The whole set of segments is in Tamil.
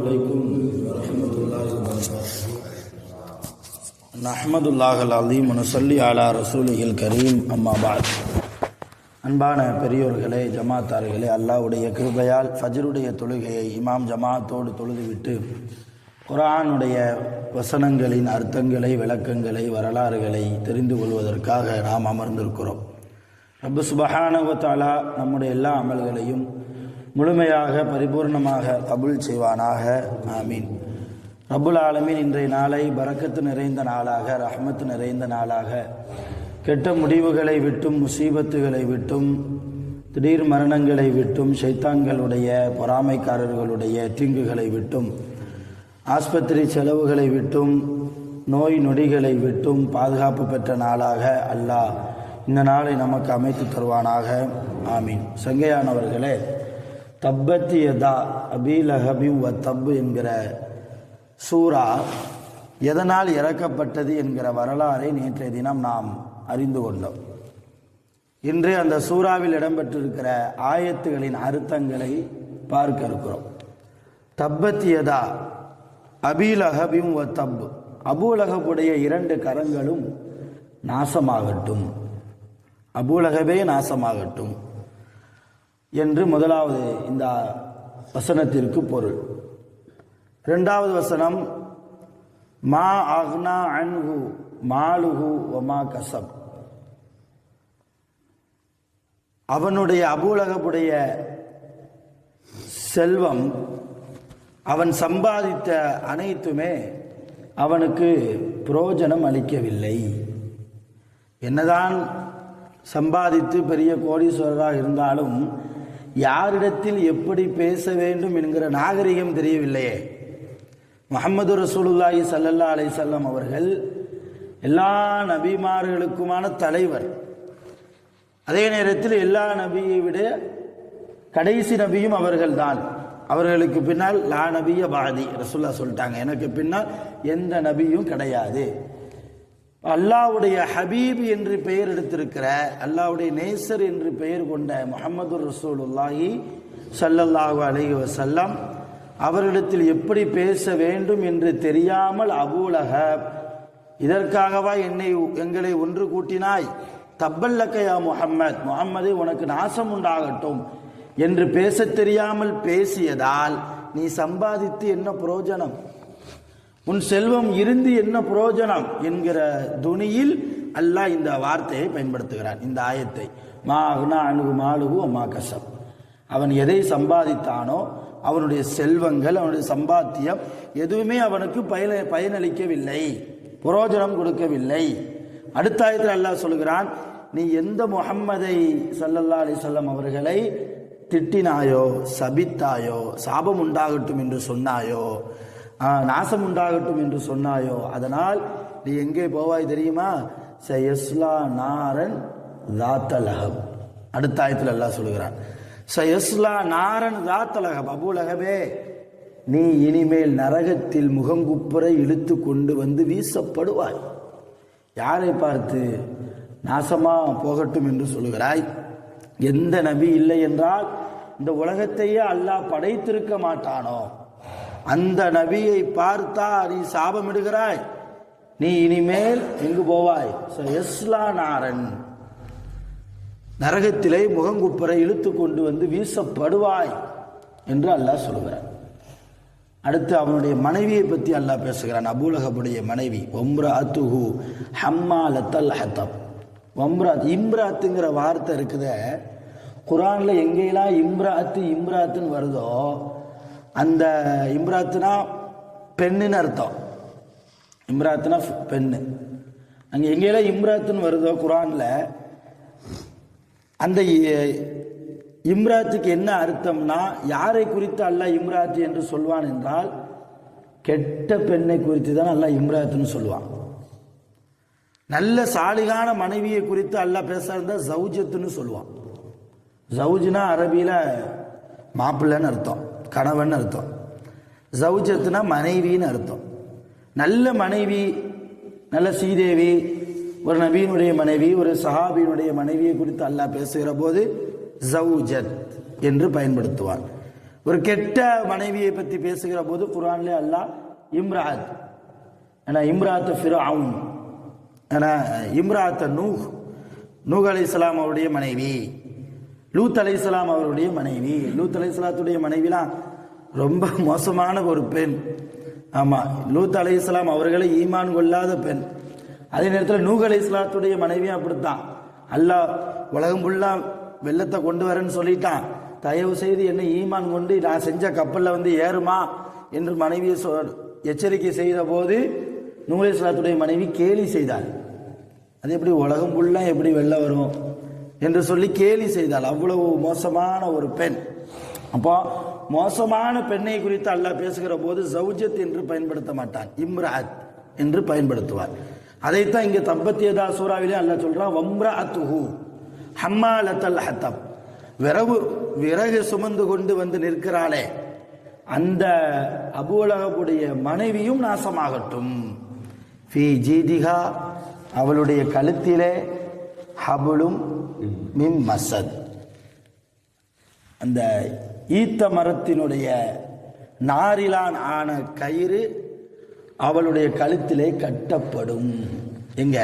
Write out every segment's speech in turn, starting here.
அலைக்கும் வரஹ்மத்துல்லாஹி வபரகாத்துஹு. நஹ்மதுல்லாஹல் அலீம் நுஸல்லி அலா ரசூலிஹில் கரீம். அம்மா பஅத். அன்பான பெரியோர்களே, ஜமாத்தார்களே, அல்லாஹ்வுடைய கிருபையால் ஃபஜ்ருடைய தொழுகையை இமாம் ஜமாத்தோடு தொழுதுவிட்டு குர்ஆனுடைய வசனங்களின் அர்த்தங்களை, விளக்கங்களை, வரலாறுகளை தெரிந்து கொள்வதற்காக நாம் அமர்ந்திருக்கிறோம். ரப்பு சுப்ஹானஹு வ தஆலா நம்முடைய எல்லா அமல்களையும் முழுமையாக பரிபூர்ணமாக கபூல் செய்வானாக. ஆமீன். ரப்புல் ஆலமீன் இன்றைய நாளை பரக்கத்து நிறைந்த நாளாக, ரஹ்மத்து நிறைந்த நாளாக, கெட்ட முடிவுகளை விட்டும், முசீபத்துகளை விட்டும், திடீர் மரணங்களை விட்டும், ஷைத்தான்களுடைய பொறாமைக்காரர்களுடைய தீங்குகளை விட்டும், ஆஸ்பத்திரி செலவுகளை விட்டும், நோய் நொடிகளை விட்டும் பாதுகாப்பு பெற்ற நாளாக அல்லாஹ் இந்த நாளை நமக்கு அமைத்து தருவானாக. ஆமீன். சங்கையானவர்களே, தப்பத் யதா அபீ லஹபி வ தப் என்கிற சூரா எதனால் இறக்கப்பட்டது என்கிற வரலாறை நேற்றைய தினம் நாம் அறிந்து கொண்டோம். இன்று அந்த சூறாவில் இடம்பெற்றிருக்கிற ஆயத்துகளின் அர்த்தங்களை பார்க்க இருக்கிறோம். தப்பத் யதா அபீ லஹபி வ தப், அபூலகபுடைய இரண்டு கரங்களும் நாசமாகட்டும், அபூலகபே நாசமாகட்டும் என்று முதலாவது இந்த வசனத்திற்கு பொருள். இரண்டாவது வசனம், மா அக்னா அன்ஹு மாலுஹு வமா கசப், அவனுடைய அபூலகபுடைய செல்வம், அவன் சம்பாதித்த அனைத்துமே அவனுக்கு பிரயோஜனம் அளிக்கவில்லை. என்னதான் சம்பாதித்து பெரிய கோடீஸ்வரராக இருந்தாலும் யாரிடத்தில் எப்படி பேச வேண்டும் என்கிற நாகரிகம் தெரியவில்லையே. முஹம்மது ரசூலுல்லாஹி ஸல்லல்லாஹு அலைஹி வஸல்லம் அவர்கள் எல்லா நபிமார்களுக்குமான தலைவர். அதே நேரத்தில் எல்லா நபியை விட கடைசி நபியும் அவர்கள்தான். அவர்களுக்கு பின்னால் லா நபிய பாதி, ரசூலுல்லாஹ் சொல்லிட்டாங்க, எனக்கு பின்னால் எந்த நபியும் கிடையாது. அல்லாஹ்வுடைய ஹபீப் என்று பெயர் எடுத்திருக்கிற, அல்லாஹ்வுடைய நேசர் என்று பெயர் கொண்ட முஹம்மது ரசூலுல்லாஹி ஸல்லல்லாஹு அலைஹி வஸல்லம் அவர்களிடத்தில் எப்படி பேச வேண்டும் என்று தெரியாமல் அபூலஹப், இதற்காகவா எங்களை ஒன்று கூட்டினாய், தப்பல்லக்கையா முஹம்மத், முஹம்மதே உனக்கு நாசம் உண்டாகட்டும் என்று பேச தெரியாமல் பேசியதால் நீ சம்பாதித்து என்ன பிரயோஜனம், உன் செல்வம் இருந்து என்ன பிரயோஜனம் என்கிற துணியில் அல்லாஹ் இந்த வார்த்தையை பயன்படுத்துகிறான். இந்த ஆயத்தை, மா அக்னா அன்ஹு மாலுஹு வமா கஸப், அவன் எதை சம்பாதித்தானோ அவனுடைய செல்வங்கள், அவனுடைய சம்பாத்தியம் எதுவுமே அவனுக்கு பயனளிக்கவில்லை, பிரயோஜனம் கொடுக்கவில்லை. அடுத்த ஆயத்தில் அல்லாஹ் சொல்கிறான், நீ எந்த முஹம்மதை ஸல்லல்லாஹு அலைஹி வஸல்லம் அவர்களை திட்டினாயோ, சபித்தாயோ, சாபம் உண்டாகட்டும் என்று சொன்னாயோ, நாசம் உண்டாகட்டும் என்று சொன்னாயோ, அதனால் நீ எங்கே போவாய் தெரியுமா, சயஸ்லா நாரன் ذات லஹப். அடுத்த ஆயத்தில் அல்லாஹ் சொல்கிறான், சயஸ்லா நாரன் ذات லஹப், அபூலகபே நீ இனிமேல் நரகத்தில் முகங்குப்புற இழுத்து கொண்டு வந்து வீசப்படுவாய். யாரை பார்த்து நாசமா போகட்டும் என்று சொல்கிறாய்? எந்த நபி இல்லை என்றால் இந்த உலகத்தையே அல்லாஹ் படைத்திருக்க மாட்டானோ அந்த நபியை பார்த்தா நீ சாபமிடுகிறாய். நீ இனிமேல் எங்கு போவாய், யஸ்லா நாரன், நரகத்திலே முகங்குப்புற இழுத்து கொண்டு வந்து வீசப்படுவாய் என்று அல்லாஹ் சொல்கிறான். அடுத்து அவனுடைய மனைவியை பற்றி அல்லாஹ் பேசுகிறான். அபூலகபுடைய மனைவி ஒம்ராத்துஹு ஹம்மாலத்தல் ஹதப். இம்ராத்துங்கிற வார்த்தை இருக்குதே, குர்ஆன்ல எங்கெல்லாம் இம்ராத்துன்னு வருதோ அந்த இம்ராத்துனா பெண்ணுன்னு அர்த்தம். இம்ராத்துனா பெண்ணு. அங்கே எங்கெல்லாம் இம்ராத்துன்னு வருதோ குர்ஆன்ல, அந்த இம்ராத்துக்கு என்ன அர்த்தம்னா, யாரை குறித்து அல்லாஹ் இம்ராத்து என்று சொல்வான் என்றால் கெட்ட பெண்ணை குறித்து தான் அல்லாஹ் இம்ராத்துன்னு சொல்லுவான். நல்ல சாலிகான மனைவியை குறித்து அல்லாஹ் பேசுறதா ஜவுஜத்துன்னு சொல்லுவான். ஜவுஜ்னா அரபியில மாப்பிள்ளைன்னு அர்த்தம், கணவன் அர்த்தம். ஜவுஜத்துனா மனைவின்னு அர்த்தம். நல்ல மனைவி, நல்ல ஸ்ரீதேவி, ஒரு நபியினுடைய மனைவி, ஒரு சஹாபியினுடைய மனைவியை குறித்து அல்லாஹ் பேசுகிற போது ஜவுஜத் என்று பயன்படுத்துவான். ஒரு கெட்ட மனைவியை பற்றி பேசுகிற போது குர்ஆன்ல அல்லாஹ் இம்ராத் இம்ராத் ஃபிரௌன் இம்ராத் நூஹ் அலைஹிஸ்ஸலாம் அவருடைய மனைவி, லூத் அலைஹிஸ்ஸலாம் அவருடைய மனைவி. லூத் அலைஹிஸ்ஸலாத்துடைய மனைவிலாம் ரொம்ப மோசமான ஒரு பெண். ஆமாம், லூத் அலைஹிஸ்ஸலாம் அவர்களை ஈமான் கொள்ளாத பெண். அதே நேரத்தில் நூஹ் அலைஹிஸ்ஸலாத்துடைய மனைவியும் அப்படித்தான். அல்லாஹ் உலகம் ஃபுல்லாக வெள்ளத்தை கொண்டு வரேன்னு சொல்லிட்டான், தயவு செய்து என்னை ஈமான் கொண்டு நான் செஞ்ச கப்பலில் வந்து ஏறுமா என்று மனைவியை எச்சரிக்கை செய்த போது நூஹ் அலைஹிஸ்ஸலாத்துடைய மனைவி கேலி செய்தாள். அது எப்படி உலகம் ஃபுல்லாக எப்படி வெள்ளம் வரும் என்று சொல்லி கேலி செய்தாள். அவ்வளவு மோசமான ஒரு பெண். அப்போ மோசமான பெண்ணை குறித்து அல்லாஹ் பேசுகிற போது ஜௌஜத் என்று பயன்படுத்த மாட்டான், இம்ராத் என்று பயன்படுத்துவார். அதைத்தான் இங்கே தப்பத்தியதா சூறாவிலே அல்லாஹ் சொல்றான், வம்ரஅத்துஹு ஹம்மாலத்தல் ஹத்தப், விறகு சுமந்து கொண்டு வந்து நிற்கிறாளே அந்த அபூலகபுடைய மனைவியும் நாசமாகட்டும். ஃபீ ஜீதிஹா, அவளுடைய கழுத்திலே ஹபுலும் மின் மசத், அந்த ஈத்த மரத்தினுடைய நாரிலான் ஆன கயிறு அவளுடைய கழுத்திலே கட்டப்படும். எங்க?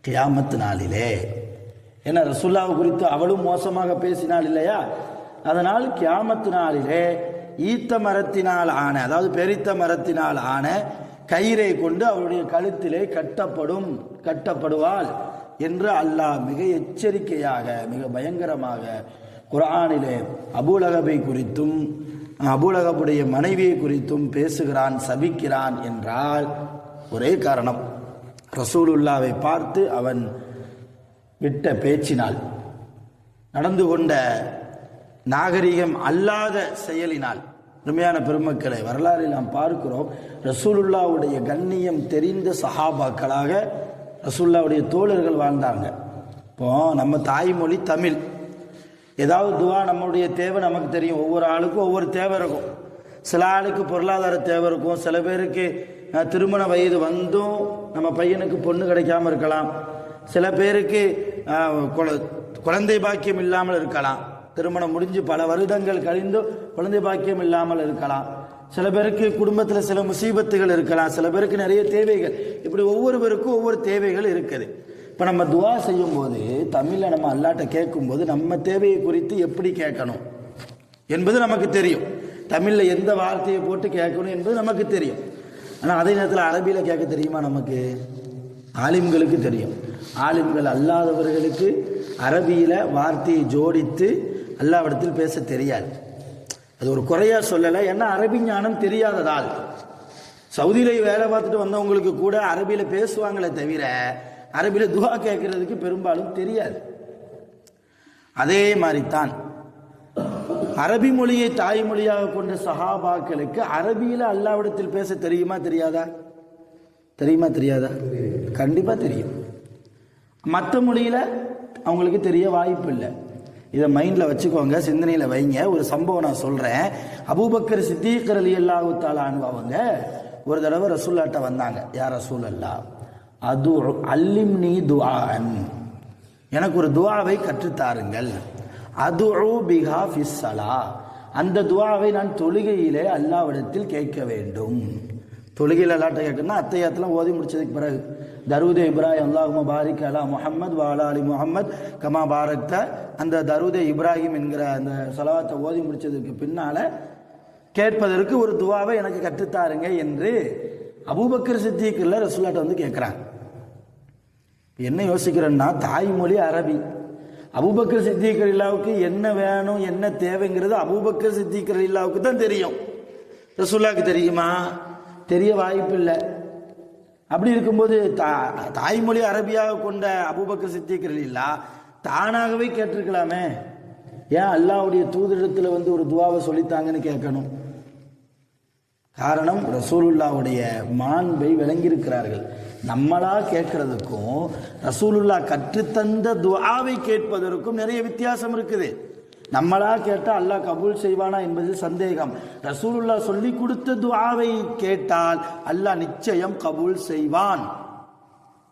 கியாமத் நாளிலே. ஏன்னா ரசூலுல்லாஹ் குறித்து அவளும் மோசமாக பேசினாள் இல்லையா, அதனால் கியாமத் நாளிலே ஈத்த மரத்தினால் ஆன, அதாவது பெரித்த மரத்தினால் ஆன கயிறை கொண்டு அவளுடைய கழுத்திலே கட்டப்படுவாள் என்று அல்லாஹ் மிக எச்சரிக்கையாக மிக பயங்கரமாக குர்ஆனிலே அபூலகபை குறித்தும் அபூலகபுடைய மனைவியை குறித்தும் பேசுகிறான், சபிக்கிறான். என்றால் ஒரே காரணம், ரசூலுல்லாவை பார்த்து அவன் விட்ட பேச்சினால், நடந்து கொண்ட நாகரிகம் அல்லாத செயலினால். உண்மையான பெருமக்களை, வரலாறில் நாம் பார்க்கிறோம், ரசூலுல்லாவுடைய கண்ணியம் தெரிந்த சஹாபாக்களாக ரசூலுல்லாவுடைய தோழர்கள் வாழ்ந்தாங்க. இப்போ நம்ம தாய்மொழி தமிழ், ஏதாவது துவா நம்மளுடைய தேவை நமக்கு தெரியும். ஒவ்வொரு ஆளுக்கும் ஒவ்வொரு தேவை இருக்கும். சில ஆளுக்கு பொருளாதார தேவை இருக்கும், சில பேருக்கு திருமண வயது வந்தும் நம்ம பையனுக்கு பொண்ணு கிடைக்காம இருக்கலாம், சில பேருக்கு குழந்தை பாக்கியம் இல்லாமல் இருக்கலாம், திருமணம் முடிஞ்சு பல வருடங்கள் கழிந்து குழந்தை பாக்கியம் இல்லாமல் இருக்கலாம், சில பேருக்கு குடும்பத்தில் சில முசீபத்துகள் இருக்கலாம், சில பேருக்கு நிறைய தேவைகள், இப்படி ஒவ்வொருவருக்கும் ஒவ்வொரு தேவைகள் இருக்குது. இப்போ நம்ம துவா செய்யும் போது தமிழில் நம்ம அல்லாட்ட கேட்கும்போது நம்ம தேவையை குறித்து எப்படி கேட்கணும் என்பது நமக்கு தெரியும். தமிழில் எந்த வார்த்தையை போட்டு கேட்கணும் என்பது நமக்கு தெரியும். ஆனால் அதே நேரத்தில் அரபியில் கேட்க தெரியுமா? நமக்கு ஆலிம்களுக்கு தெரியும். ஆலிம்கள் அல்லாதவர்களுக்கு அரபியில் வார்த்தையை ஜோடித்து அல்லாவிடத்தில் பேச தெரியாது. அது ஒரு குறையாக சொல்லலை, ஏன்னா அரபி ஞானம் தெரியாததால். சவுதியில் வேலை பார்த்துட்டு வந்தவங்களுக்கு கூட அரபியில் பேசுவாங்களே தவிர அரபியில் துவா கேட்கறதுக்கு பெரும்பாலும் தெரியாது. அதே மாதிரித்தான் அரபி மொழியை தாய்மொழியாக கொண்ட சஹாபாக்களுக்கு அரபியில் அல்லாவிடத்தில் பேச தெரியுமா தெரியாதா? கண்டிப்பாக தெரியும். மற்ற மொழியில் அவங்களுக்கு தெரிய வாய்ப்பு இல்லை. இதை மைண்டில் வச்சுக்கோங்க, சிந்தனையில் வைங்க. ஒரு சம்பவம் நான் சொல்கிறேன். அபூபக்கர் சித்தீக் ரலியல்லாஹு தஆலா அன்ஹு அவங்க ஒரு தடவை ரசூலுல்லாஹ்ட்ட வந்தாங்க. யார் ரசூலல்லாஹ், அது அல்லிம்னி துஆன், எனக்கு ஒரு துஆவை கற்றுத்தாருங்கள். அதுஉ பிஹா ஃபிஸ்ஸலா, அந்த துஆவை நான் தொழுகையிலே அல்லாஹ்விடத்தில் கேட்க வேண்டும். தொழுகையில் அல்லாஹ்ட்ட கேட்கணும்னா அத்தையாத்தெல்லாம் ஓதி முடிச்சதுக்கு பிறகு தரூதே இப்ராஹிம் அல்லாஹும்ம பாரிக் அலா முஹம்மத் வ அலா அலி முஹம்மத் கமா பாரக்த, அந்த தரூதே இப்ராஹிம் என்கிற அந்த ஸலவாத்தை ஓதி முடிச்சதுக்கு பின்னால கேட்பதற்கு ஒரு துஆவை எனக்கு கற்றுத்தாருங்க என்று அபூபக்கர் சித்திக் ரசூலுல்லாஹ்ட்ட வந்து கேட்குறாங்க. என்ன யோசிக்கிறேன்னா, தாய்மொழி அரபி, அபூபக்கர் சித்திக் ரலியல்லாஹுவுக்கு என்ன வேணும் என்ன தேவைங்கிறது அபூபக்கர் சித்திக் ரலியல்லாஹுவுக்கு தான் தெரியும். ரசூலுல்லாஹ்க்கு தெரியுமா? தெரிய வாய்ப்பு இல்லை. அப்படி இருக்கும்போது தாய்மொழி அரபியாக கொண்ட அபூபக்கர் சித்திக் ரலியல்லாஹு தானாகவே கேட்டிருக்கலாமே. ஏன் அல்லாஹ்வுடைய தூதரிடத்தில் வந்து ஒரு துஆவை சொல்லித்தாங்கன்னு கேட்கணும்? காரணம், ரசூலுல்லாஹ்வுடைய மாண்பை விளங்கியிருக்கிறார்கள். நம்மளா கேட்கறதுக்கும் ரசூலுல்லாஹ் கற்றுத்தந்த துஆவை கேட்பதற்கும் நிறைய வித்தியாசம் இருக்குது. நம்மளா கேட்டால் அல்லாஹ் கபூல் செய்வானா என்பது சந்தேகம். ரசூலுல்லாஹ் சொல்லி கொடுத்த துஆவை கேட்டால் அல்லாஹ் நிச்சயம் கபூல் செய்வான்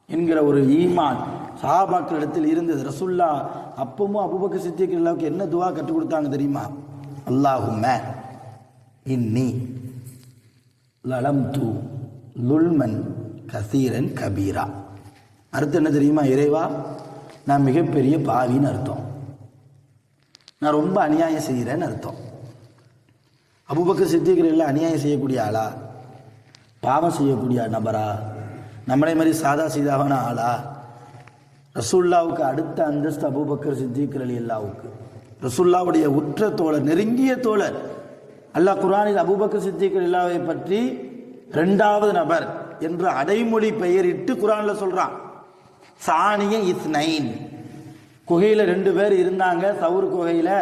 என்கிற ஒரு ஈமான் சஹாபாக்களிடத்தில் இருந்தது. ரசூலுல்லாஹ் அப்பவும் அபூபக்கர் சித்திக் ரலியல்லாஹுக்கு என்ன துஆ கற்றுக் கொடுத்தாங்க தெரியுமா? அல்லாஹும்ம இன்னி லலம்து லுல்மன் கசீரன் கபீரா. அர்த்தம் என்ன தெரியுமா? இறைவா, நான் மிகப்பெரிய பாவின்னு அர்த்தம். நான் ரொம்ப அநியாயம் செய்கிறேன்னு அர்த்தம். அபூபக்கர் சித்திக் எல்லாம் அநியாயம் செய்யக்கூடிய ஆளா? பாவம் செய்யக்கூடிய நபரா? நம்மளை மாதிரி சாதா சீதாவான ஆளா? ரசூல்லாவுக்கு அடுத்த அந்தஸ்து அபூபக்கர் சித்திக் ரலியல்லாஹுவுக்கு. ரசூல்லாவுடைய உற்ற தோழர், நெருங்கிய தோழர். அல்லாஹ் குர்ஆனில் அபூபக்கர் சித்திக் ரலியல்லாஹுவை பற்றி 2வது நபர் என்ற அடைமொழி பெயரிட்டு குர்ஆன்ல சொல்றான். சானிய இஸ்னைன், குகையில் 2 பேர் இருந்தாங்க, சவுர் குகையில்.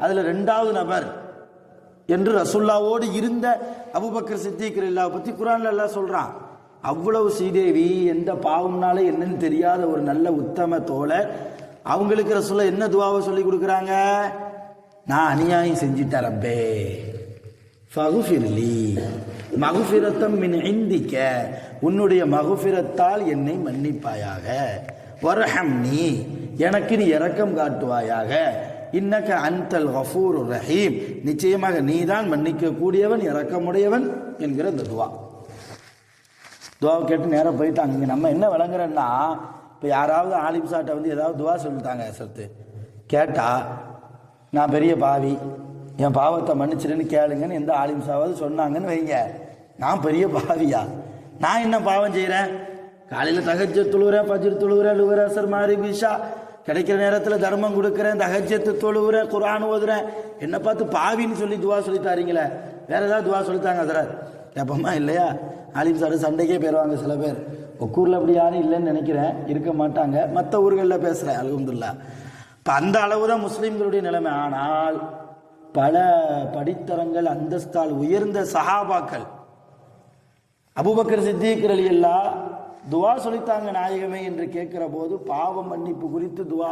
அதில் 2வது நபர் என்று ரசூல்லாவோடு இருந்த அபூபக்கர் சித்திக் ரலியல்லாஹு பற்றி குர்ஆன்ல அல்லாஹ் சொல்றான். அவ்வளவு சீதேவி, எந்த பாவம்னால என்னன்னு தெரியாத ஒரு நல்ல உத்தம தோழர். அவங்களுக்கு ரசூல்லா என்ன துவாவை சொல்லி கொடுக்குறாங்க? நான் அநியாயம் செஞ்சிட்டேன் ரப்பே, ஃபகுஃபிர்லி மகுஃபிரத்தம் மின் இந்திக்க, உன்னுடைய மகுஃபிரத்தால் என்னை மன்னிப்பாயாக. வர்ஹம்னி, எனக்கு நீ இரக்கம் காட்டுவாயாக. இன்னக அன்தல் கஃபூருர் ரஹீம், நிச்சயமாக நீதான் மன்னிக்க கூடியவன், இரக்கமுடையவன் என்கிற இந்த துவா. துவாவை கேட்டு நேரம் போயிட்டாங்க. இங்கே நம்ம என்ன விளங்குறோன்னா, இப்போ யாராவது ஆலிம் சாட்டை வந்து ஏதாவது துவா சொல்லிட்டாங்க சத்து கேட்டா, நான் பெரிய பாவி, என் பாவத்தை மன்னிச்சிருன்னு கேளுங்கன்னு எந்த ஆலிம் சாவது சொன்னாங்கன்னு வைங்க, நான் பெரிய பாவியா? நான் என்ன பாவம் செய்கிறேன்? காலையில் தஹஜ்ஜத் தொழுகிறேன், ஃபஜ்ர் தொழுகிறேன், லுஹர் அஸ்ர் மக்ரிப் இஷா, கிடைக்கிற நேரத்தில் தர்மம் கொடுக்குறேன், தஹஜ்ஜத் தொழுகிறேன், குர்ஆன் ஓதுறேன், என்னை பார்த்து பாவின்னு சொல்லி துவா சொல்லித்தாரீங்களே, வேற ஏதாவது துவா சொல்லித்தாங்க சார் கேட்போமா இல்லையா? ஆலிம் சார் சண்டைக்கே போயிடுவாங்க சில பேர். ஒக்கூரில் அப்படி யாரும் இல்லைன்னு நினைக்கிறேன், இருக்க மாட்டாங்க. மற்ற ஊர்களில் பேசுகிறேன் அல்ஹம்துலில்லாஹ். இப்போ அந்த அளவு தான் முஸ்லீம்களுடைய நிலைமை. ஆனால் பல படித்தரங்கள் அந்தஸ்தால் உயர்ந்த சஹாபாக்கள், அபூபக்கர் சித்திக் ரலியல்லாஹு துவா சொல்லித்தாங்க நாயகமே என்று கேட்கிற போது, பாவம் மன்னிப்பு குறித்து துவா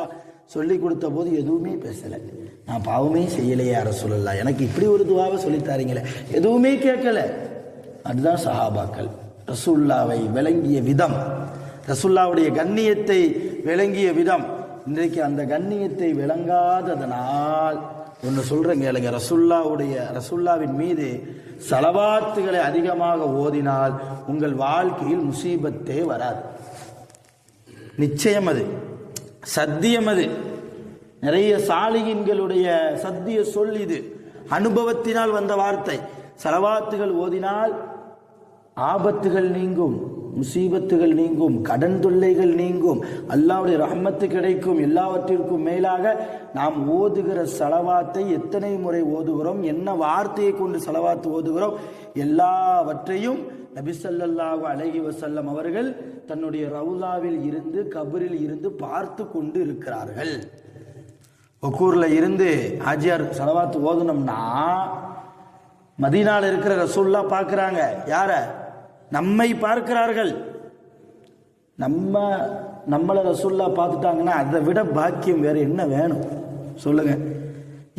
சொல்லி கொடுத்த போது எதுவுமே பேசலை. நான் பாவமே செய்யலையே ரசூலுல்லாஹ், எனக்கு இப்படி ஒரு துவாவை சொல்லித்தாரீங்களே, எதுவுமே கேட்கல. அதுதான் சஹாபாக்கள். ரசூல்லாவை விளங்கிய விதம், ரசூல்லாவுடைய கண்ணியத்தை விளங்கிய விதம். இன்றைக்கு அந்த கண்ணியத்தை விளங்காததனால் ஒன்று சொல்கிறேன் கேளுங்க, ரசூல்லாவின் மீது ஸலவாத்துகளை அதிகமாக ஓதினால் உங்கள் வாழ்க்கையில் முசீபத்தே வராது. நிச்சயம், அது சத்தியம். அது நிறைய சாலிகின்களுடைய சத்திய சொல். இது அனுபவத்தினால் வந்த வார்த்தை. ஸலவாத்துகள் ஓதினால் ஆபத்துகள் நீங்கும், முசீபத்துகள் நீங்கும், கடன் தொல்லைகள் நீங்கும், அல்லாஹ்வுடைய ரஹ்மத்து கிடைக்கும். எல்லாவற்றிற்கும் மேலாக நாம் ஓதுகிற ஸலவாத்தை எத்தனை முறை ஓதுகிறோம், என்ன வார்த்தையை கொண்டு ஸலவாத்து ஓதுகிறோம், எல்லாவற்றையும் நபி ஸல்லல்லாஹு அலைஹி வஸல்லம் அவர்கள் தன்னுடைய ரவுலாவில் இருந்து, கபரில் இருந்து பார்த்து கொண்டு இருக்கிறார்கள். ஒக்கூர்ல இருந்து ஆஜியார் ஸலவாத்து ஓதுனோம்னா மதீனால இருக்கிற ரசூல்லா பார்க்கிறாங்க. யார? நம்மை பார்க்கிறார்கள். நம்மளை ரசூல்லா பார்த்துட்டாங்கன்னா அதை விட பாக்கியம் வேற என்ன வேணும் சொல்லுங்க?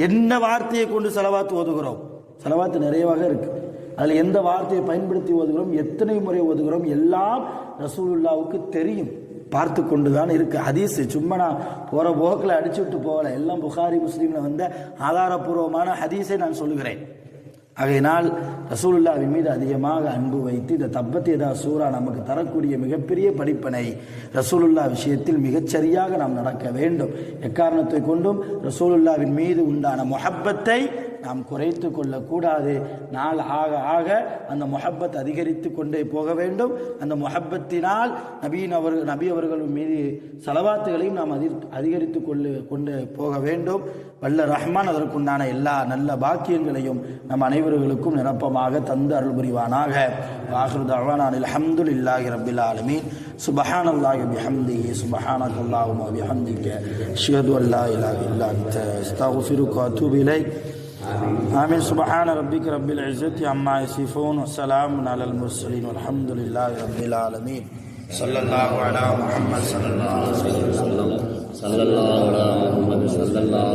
என்ன வார்த்தையை கொண்டு ஸலவாத்து ஓதுகிறோம்? ஸலவாத்து நிறைய வகை இருக்கு. அதில் எந்த வார்த்தையை பயன்படுத்தி ஓதுகிறோம், எத்தனை முறை ஓதுகிறோம், எல்லாம் ரசூலுல்லாவுக்கு தெரியும், பார்த்து கொண்டு தான் இருக்கு. ஹதீஸ் சும்மா நான் போகிற போக்கில் அடிச்சு விட்டு போகல, எல்லாம் புகாரி முஸ்லீமில் வந்த ஆதாரபூர்வமான ஹதீஸை நான் சொல்லுகிறேன். ஆகையினால் ரசூலுல்லாஹ்வின் மீது அதிகமாக அன்பு வைத்து இந்த தப்பத் யதா சூரா நமக்கு தரக்கூடிய மிகப்பெரிய படிப்பினை, ரசூலுல்லாஹ் விஷயத்தில் மிகச்சரியாக நாம் நடக்க வேண்டும். எக்காரணத்தை கொண்டும் ரசூலுல்லாஹ்வின் மீது உண்டான முஹப்பத்தை நாம் குறைத்து கொள்ளக்கூடாது. நாள் ஆக ஆக அந்த முஹப்பத் அதிகரித்து கொண்டே போக வேண்டும். அந்த முஹப்பத்தினால் நபி அவர்கள் மீது ஸலவாத்துகளையும் நாம் அதிகரித்து கொண்டு போக வேண்டும். வல்ல ரஹ்மான் அதற்குண்டான எல்லா நல்ல பாக்கியங்களையும் நம் அனைவர்களுக்கும் நிரப்பமாக தந்து அருள் புரிவானாக. ஆகிரு தஅவானா அல்ஹம்துலில்லாஹி ரப்பில் ஆலமீன். சுப்ஹானல்லாஹி பிஹம்திஹி சுப்ஹானக்கல்லாஹும்ம வபிஹம்திக அஷ்ஹது அன் லா இலாஹா இல்லா அன்த அஸ்தக்ஃபிருக வ அத்தூபு இலைக். ஆமீன். சுப்ஹான ரப்பிக ரப்பில் இஸ்ஸத்தி அம்மா யசிஃபூன் வ ஸலாமுன் அலல் முர்ஸலீன் வல்ஹம்துலில்லாஹி ரப்பில் ஆலமீன். ஸல்லல்லாஹு அலா முஹம்மத் ஸல்லல்லாஹு அலைஹி வஸல்லம். ஸல்லல்லாஹு அலா முஹம்மத் ஸல்லல்லாஹு